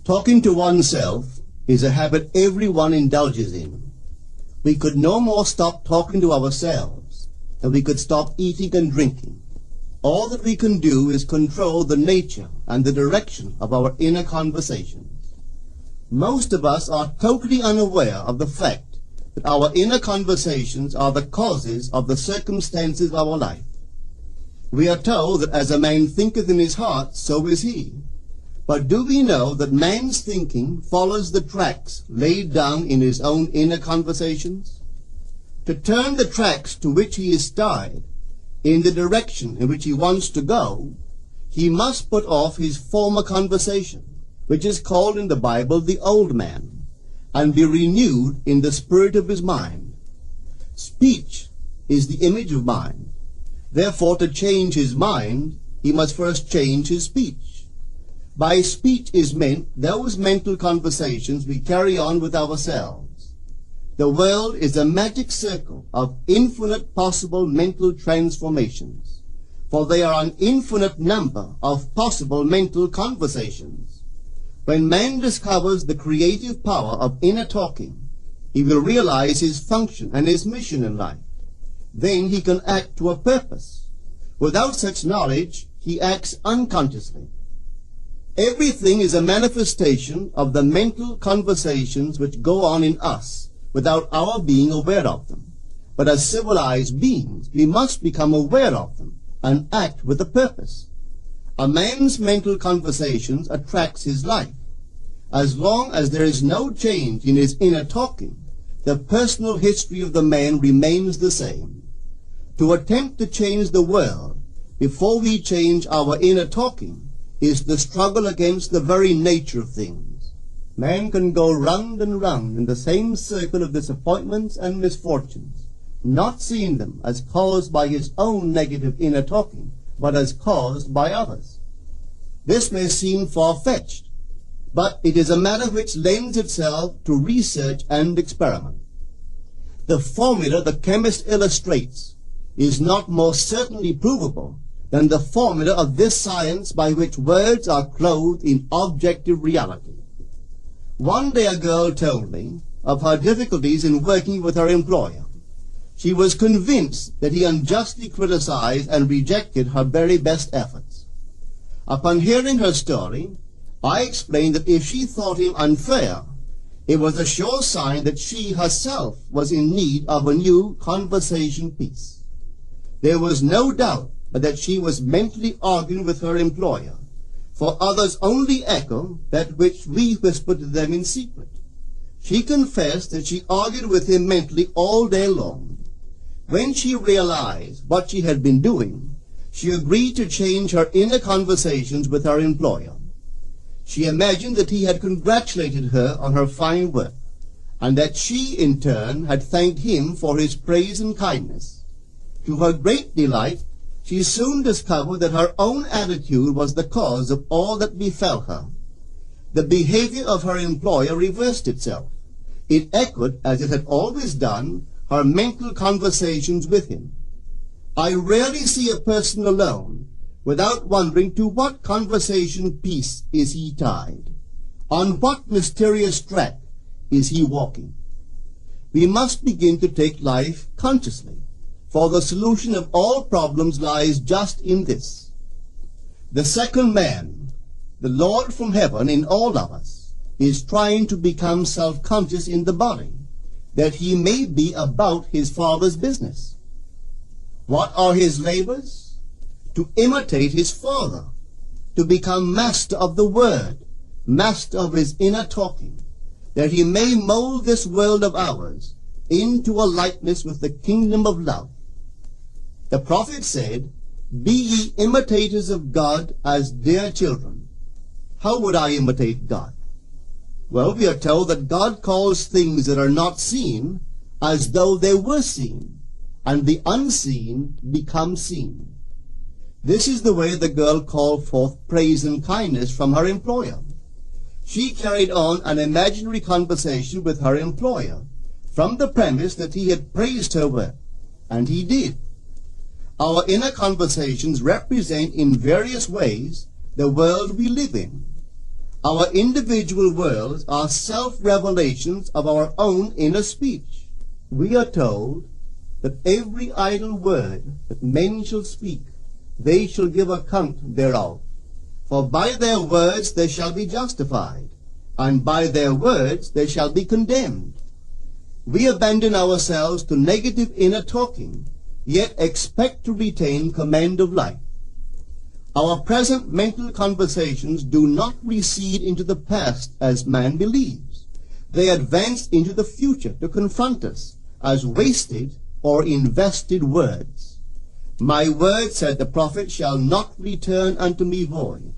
Talking to oneself is a habit everyone indulges in. We could no more stop talking to ourselves than we could stop eating and drinking. All that we can do is control the nature and the direction of our inner conversations. Most of us are totally unaware of the fact that our inner conversations are the causes of the circumstances of our life. We are told that as a man thinketh in his heart, so is he. But do we know that man's thinking follows the tracks laid down in his own inner conversations? To turn the tracks to which he is tied in the direction in which he wants to go, he must put off his former conversation, which is called in the Bible the old man, and be renewed in the spirit of his mind. Speech is the image of mind. Therefore, to change his mind, he must first change his speech. By speech is meant those mental conversations we carry on with ourselves. The world is a magic circle of infinite possible mental transformations, for there are an infinite number of possible mental conversations. When man discovers the creative power of inner talking, he will realize his function and his mission in life. Then he can act to a purpose. Without such knowledge, he acts unconsciously. Everything is a manifestation of the mental conversations which go on in us without our being aware of them. But as civilized beings, we must become aware of them and act with a purpose. A man's mental conversations attracts his life. As long as there is no change in his inner talking, the personal history of the man remains the same. To attempt to change the world before we change our inner talking is the struggle against the very nature of things. Man can go round and round in the same circle of disappointments and misfortunes, not seeing them as caused by his own negative inner talking, but as caused by others. This may seem far-fetched, but it is a matter which lends itself to research and experiment. The formula the chemist illustrates is not more certainly provable than the formula of this science by which words are clothed in objective reality. One day a girl told me of her difficulties in working with her employer. She was convinced that he unjustly criticized and rejected her very best efforts. Upon hearing her story, I explained that if she thought him unfair, it was a sure sign that she herself was in need of a new conversation piece. There was no doubt but that she was mentally arguing with her employer, for others only echo that which we whisper to them in secret. She confessed that she argued with him mentally all day long. When she realized what she had been doing, she agreed to change her inner conversations with her employer. She imagined that he had congratulated her on her fine work, and that she, in turn, had thanked him for his praise and kindness. To her great delight, she soon discovered that her own attitude was the cause of all that befell her. The behavior of her employer reversed itself. It echoed, as it had always done, her mental conversations with him. I rarely see a person alone without wondering to what conversation piece is he tied. On what mysterious track is he walking? We must begin to take life consciously, for the solution of all problems lies just in this. The second man, the Lord from heaven in all of us, is trying to become self-conscious in the body, that he may be about his Father's business. What are his labors? To imitate his Father, to become master of the Word, master of his inner talking, that he may mold this world of ours into a likeness with the kingdom of love. The prophet said, "Be ye imitators of God as dear children." How would I imitate God? Well, we are told that God calls things that are not seen as though they were seen, and the unseen become seen. This is the way the girl called forth praise and kindness from her employer. She carried on an imaginary conversation with her employer from the premise that he had praised her work, and he did. Our inner conversations represent in various ways the world we live in. Our individual worlds are self-revelations of our own inner speech. We are told that every idle word that men shall speak, they shall give account thereof. For by their words they shall be justified, and by their words they shall be condemned. We abandon ourselves to negative inner talking, yet expect to retain command of life. Our present mental conversations do not recede into the past as man believes. They advance into the future to confront us as wasted or invested words. My word, said the prophet, shall not return unto me void,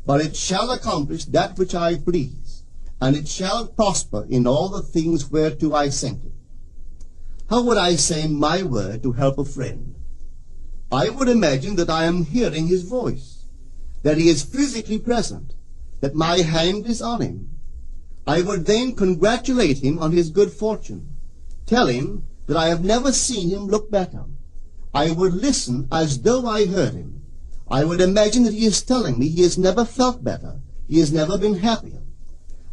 but it shall accomplish that which I please, and it shall prosper in all the things whereto I sent it. How would I say my word to help a friend? I would imagine that I am hearing his voice, that he is physically present, that my hand is on him. I would then congratulate him on his good fortune, tell him that I have never seen him look better. I would listen as though I heard him. I would imagine that he is telling me he has never felt better, he has never been happier.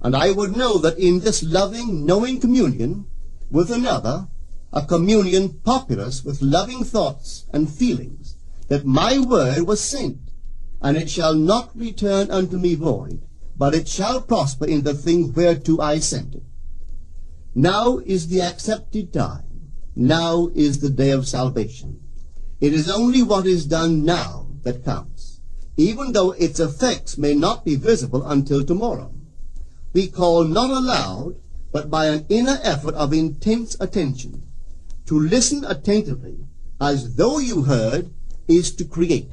And I would know that in this loving, knowing communion with another, a communion populous with loving thoughts and feelings, that my word was sent, and it shall not return unto me void, but it shall prosper in the thing whereto I sent it. Now is the accepted time. Now is the day of salvation. It is only what is done now that counts, even though its effects may not be visible until tomorrow. We call not aloud, but by an inner effort of intense attention. To listen attentively, as though you heard, is to create.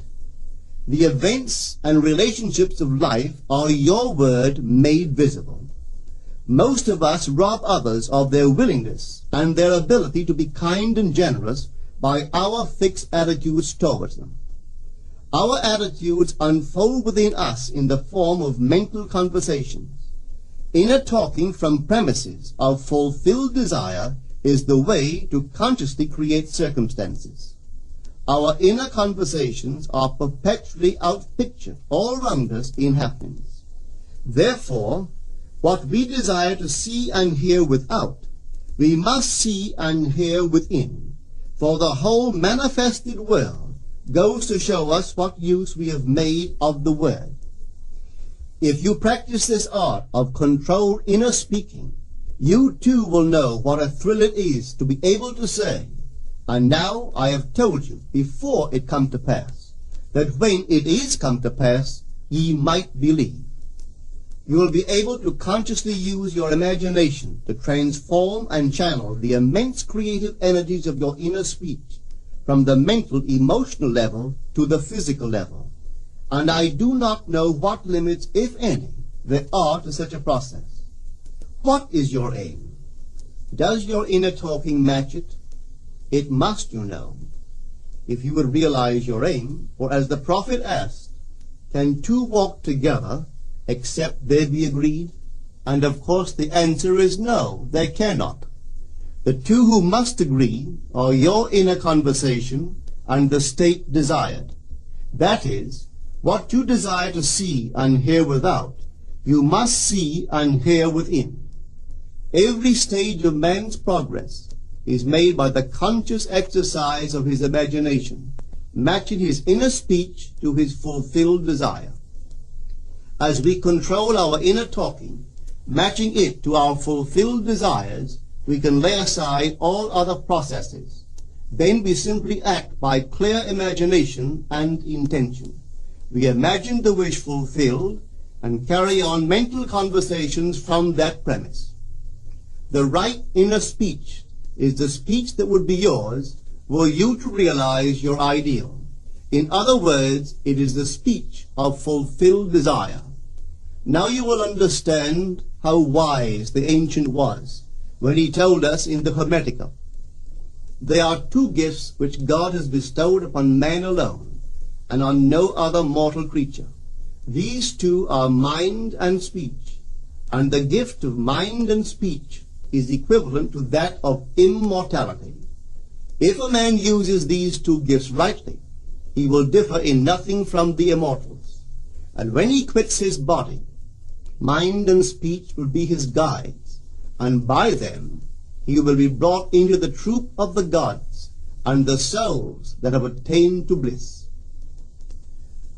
The events and relationships of life are your word made visible. Most of us rob others of their willingness and their ability to be kind and generous by our fixed attitudes towards them. Our attitudes unfold within us in the form of mental conversations. Inner talking from premises of fulfilled desire is the way to consciously create circumstances. Our inner conversations are perpetually outpictured all around us in happenings. Therefore, what we desire to see and hear without, we must see and hear within, for the whole manifested world goes to show us what use we have made of the word. If you practice this art of controlled inner speaking, you too will know what a thrill it is to be able to say, and now I have told you before it come to pass, that when it is come to pass, ye might believe. You will be able to consciously use your imagination to transform and channel the immense creative energies of your inner speech from the mental, emotional level to the physical level. And I do not know what limits, if any, there are to such a process. What is your aim? Does your inner talking match it? It must, you know, if you would realize your aim, for as the prophet asked, can two walk together except they be agreed? And of course the answer is no, they cannot. The two who must agree are your inner conversation and the state desired. That is, what you desire to see and hear without, you must see and hear within. Every stage of man's progress is made by the conscious exercise of his imagination, matching his inner speech to his fulfilled desire. As we control our inner talking, matching it to our fulfilled desires, we can lay aside all other processes. Then we simply act by clear imagination and intention. We imagine the wish fulfilled and carry on mental conversations from that premise. The right inner speech is the speech that would be yours were you to realize your ideal. In other words, it is the speech of fulfilled desire. Now you will understand how wise the ancient was when he told us in the Hermetica, there are two gifts which God has bestowed upon man alone and on no other mortal creature. These two are mind and speech, and the gift of mind and speech is equivalent to that of immortality. If a man uses these two gifts rightly, he will differ in nothing from the immortals. And when he quits his body, Mind and speech will be his guides, and by them he will be brought into the troop of the gods and the souls that have attained to bliss.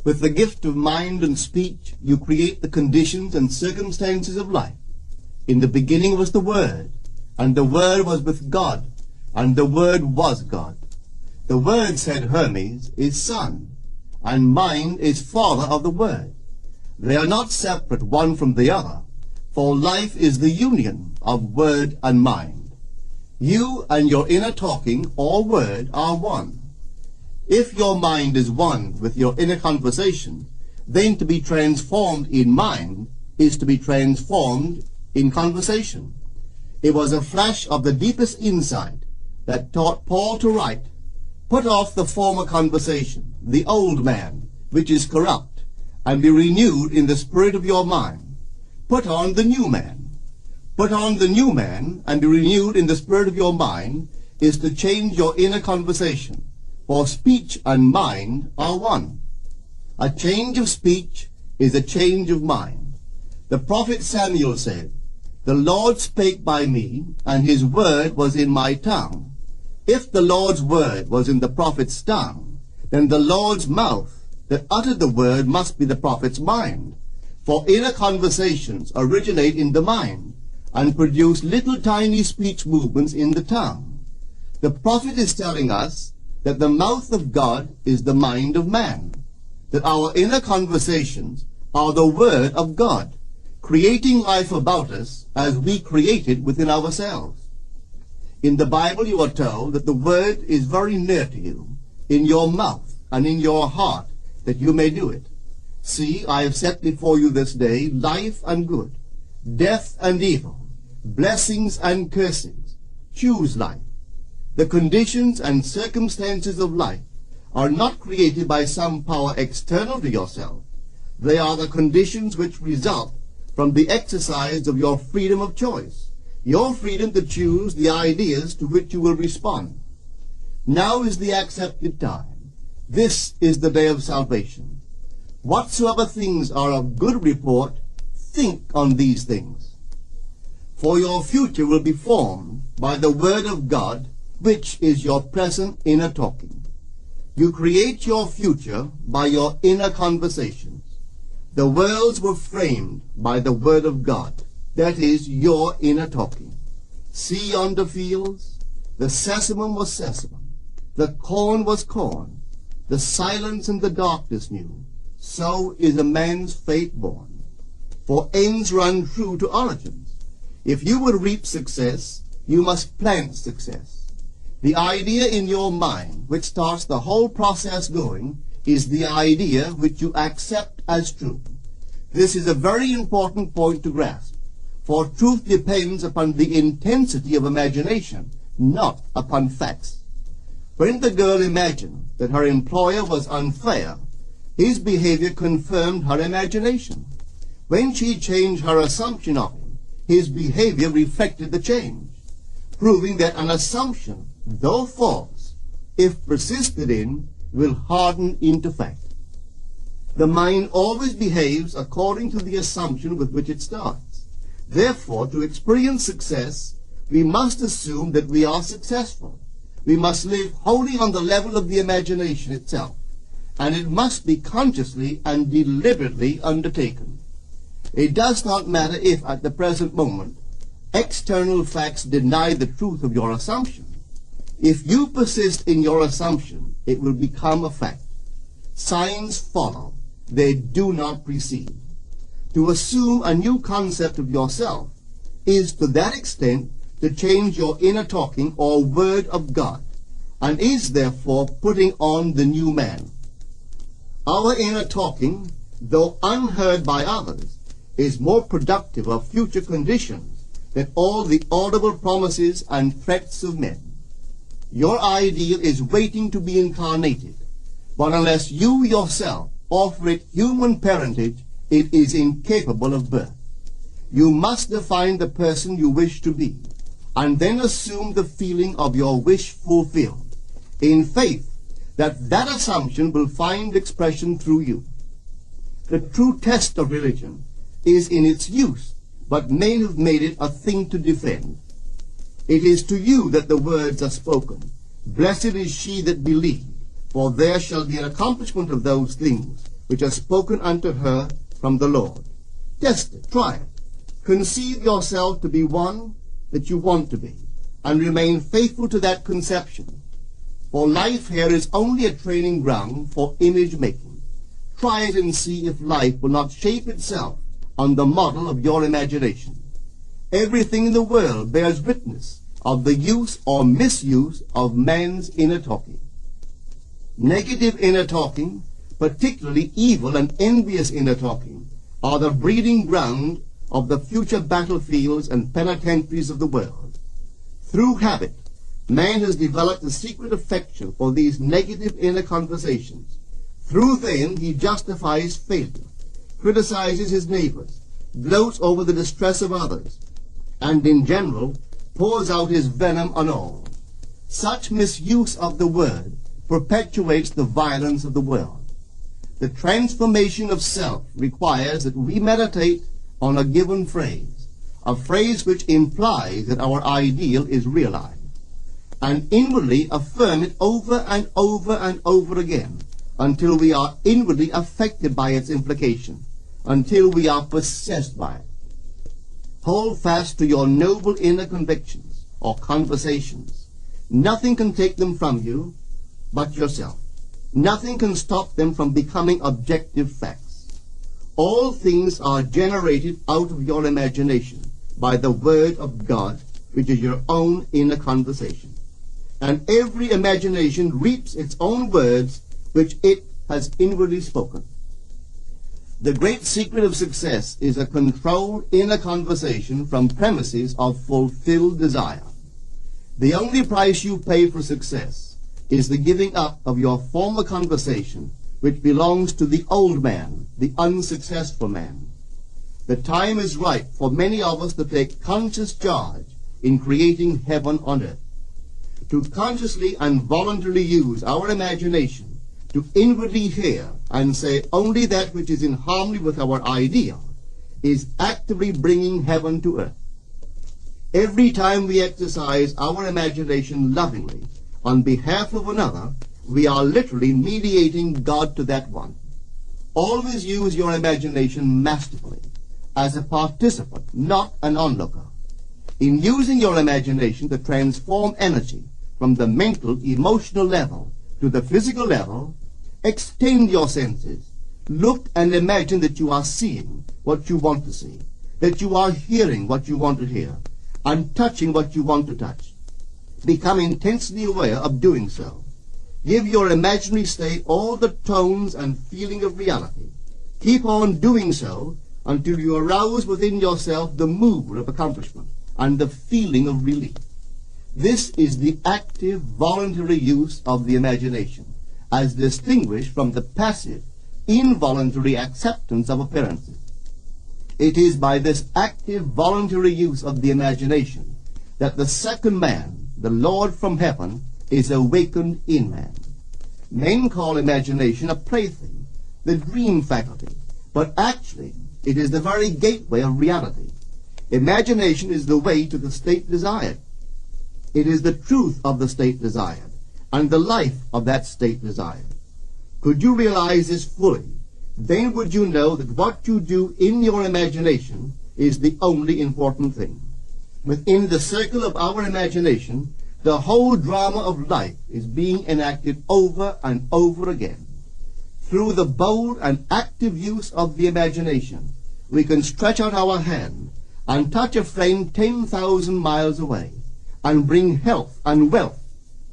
With the gift of mind and speech, you create the conditions and circumstances of life. In the beginning was the Word, and the Word was with God, and the Word was God. The Word, said Hermes, is Son, and mind is Father of the Word. They are not separate one from the other, for life is the union of Word and mind. You and your inner talking or word are one. If your mind is one with your inner conversation, then to be transformed in mind is to be transformed in conversation. It was a flash of the deepest insight that taught Paul to write, "Put off the former conversation, the old man, which is corrupt, and be renewed in the spirit of your mind. Put on the new man." Put on the new man and be renewed in the spirit of your mind is to change your inner conversation, for speech and mind are one. A change of speech is a change of mind. The prophet Samuel said, "The Lord spake by me, and his word was in my tongue." If the Lord's word was in the prophet's tongue, then the Lord's mouth that uttered the word must be the prophet's mind. For inner conversations originate in the mind and produce little tiny speech movements in the tongue. The prophet is telling us that the mouth of God is the mind of man, that our inner conversations are the word of God, creating life about us as we create it within ourselves. In the Bible you are told that the word is very near to you, in your mouth and in your heart, that you may do it. See, I have set before you this day life and good, death and evil, blessings and cursings. Choose life. The conditions and circumstances of life are not created by some power external to yourself. They are the conditions which result from the exercise of your freedom of choice, your freedom to choose the ideas to which you will respond. Now is the accepted time. This is the day of salvation. Whatsoever things are of good report, think on these things. For your future will be formed by the word of God, which is your present inner talking. You create your future by your inner conversations. The worlds were framed by the word of God, that is, your inner talking. See yonder fields? The sesamum was sesamum, the corn was corn, the silence and the darkness knew. So is a man's fate born. For ends run true to origins. If you would reap success, you must plant success. The idea in your mind which starts the whole process going is the idea which you accept as true. This is a very important point to grasp, for truth depends upon the intensity of imagination, not upon facts. When the girl imagined that her employer was unfair, his behavior confirmed her imagination. When she changed her assumption of him, his behavior reflected the change, proving that an assumption, though false, if persisted in, will harden into fact. The mind always behaves according to the assumption with which it starts. Therefore, to experience success, we must assume that we are successful. We must live wholly on the level of the imagination itself, and it must be consciously and deliberately undertaken. It does not matter if, at the present moment, external facts deny the truth of your assumption. If you persist in your assumption, it will become a fact. Signs follow, they do not precede. To assume a new concept of yourself is to that extent to change your inner talking or word of God, and is therefore putting on the new man. Our inner talking, though unheard by others, is more productive of future conditions than all the audible promises and threats of men. Your ideal is waiting to be incarnated, but unless you yourself offer it human parentage, it is incapable of birth. You must define the person you wish to be, and then assume the feeling of your wish fulfilled, in faith that that assumption will find expression through you. The true test of religion is in its use, but men have made it a thing to defend. It is to you that the words are spoken. Blessed is she that believed, for there shall be an accomplishment of those things which are spoken unto her from the Lord. Test it, try it. Conceive yourself to be one that you want to be, and remain faithful to that conception. For life here is only a training ground for image making. Try it and see if life will not shape itself on the model of your imagination. Everything in the world bears witness of the use or misuse of man's inner talking. Negative inner talking, particularly evil and envious inner talking, are the breeding ground of the future battlefields and penitentiaries of the world. Through habit, man has developed a secret affection for these negative inner conversations. Through them he justifies failure, criticizes his neighbors, gloats over the distress of others, and in general pours out his venom on all. Such misuse of the word perpetuates the violence of the world. The transformation of self requires that we meditate on a given phrase, a phrase which implies that our ideal is realized, and inwardly affirm it over and over and over again until we are inwardly affected by its implication, until we are possessed by it. Hold fast to your noble inner convictions or conversations. Nothing can take them from you but yourself. Nothing can stop them from becoming objective facts. All things are generated out of your imagination by the Word of God, which is your own inner conversation. And every imagination reaps its own words which it has inwardly spoken. The great secret of success is a controlled inner conversation from premises of fulfilled desire. The only price you pay for success is the giving up of your former conversation, which belongs to the old man, the unsuccessful man. The time is ripe for many of us to take conscious charge in creating heaven on earth. To consciously and voluntarily use our imagination to inwardly hear and say only that which is in harmony with our ideal is actively bringing heaven to earth. Every time we exercise our imagination lovingly on behalf of another, we are literally mediating God to that one. Always use your imagination masterfully, as a participant, not an onlooker. In using your imagination to transform energy from the mental, emotional level to the physical level, extend your senses. Look and imagine that you are seeing what you want to see, that you are hearing what you want to hear, and touching what you want to touch. Become intensely aware of doing so. Give your imaginary state all the tones and feeling of reality. Keep on doing so until you arouse within yourself the mood of accomplishment and the feeling of relief. This is the active, voluntary use of the imagination, as distinguished from the passive, involuntary acceptance of appearances. It is by this active, voluntary use of the imagination that the second man, the Lord from heaven, is awakened in man. Men call imagination a plaything, the dream faculty, but actually it is the very gateway of reality. Imagination is the way to the state desired. It is the truth of the state desired, and the life of that state desired. Could you realize this fully, then would you know that what you do in your imagination is the only important thing. Within the circle of our imagination, the whole drama of life is being enacted over and over again. Through the bold and active use of the imagination, we can stretch out our hand and touch a friend 10,000 miles away and bring health and wealth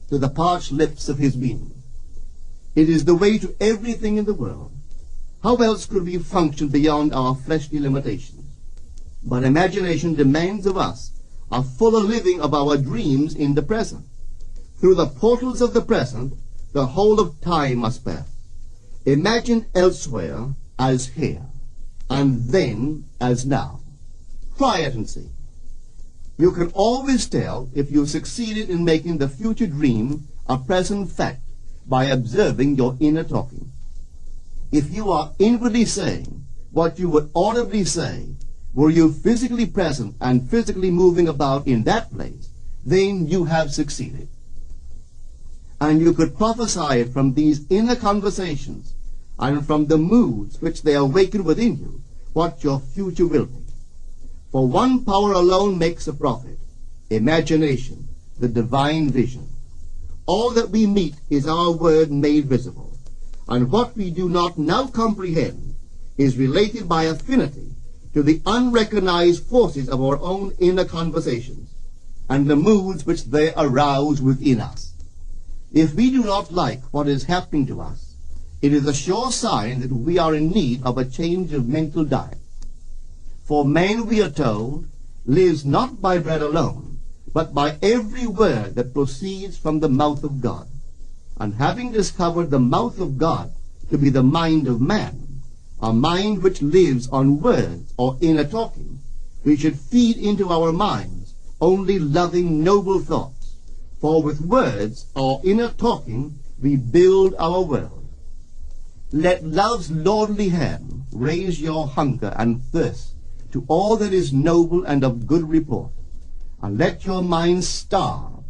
to the parched lips of his being. It is the way to everything in the world. How else could we function beyond our fleshly limitations? But imagination demands of us a fuller living of our dreams in the present. Through the portals of the present, the whole of time must pass. Imagine elsewhere as here, and then as now. Try it and see. You can always tell if you succeeded in making the future dream a present fact by observing your inner talking. If you are inwardly saying, what you would audibly say, were you physically present and physically moving about in that place, then you have succeeded. And you could prophesy it from these inner conversations and from the moods which they awaken within you, what your future will be. For one power alone makes a prophet, imagination, the divine vision. All that we meet is our word made visible, and what we do not now comprehend is related by affinity to the unrecognized forces of our own inner conversations and the moods which they arouse within us. If we do not like what is happening to us, it is a sure sign that we are in need of a change of mental diet. For man, we are told, lives not by bread alone, but by every word that proceeds from the mouth of God. And having discovered the mouth of God to be the mind of man, a mind which lives on words or inner talking, we should feed into our minds only loving, noble thoughts. For with words or inner talking we build our world. Let love's lordly hand raise your hunger and thirst to all that is noble and of good report, and let your mind starve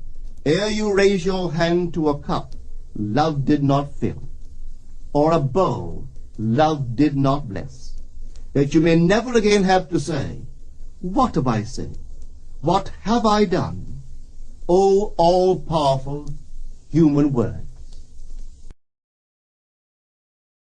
ere you raise your hand to a cup love did not fill, or a bowl love did not bless, that you may never again have to say, what have I said? What have I done? O all-powerful human word.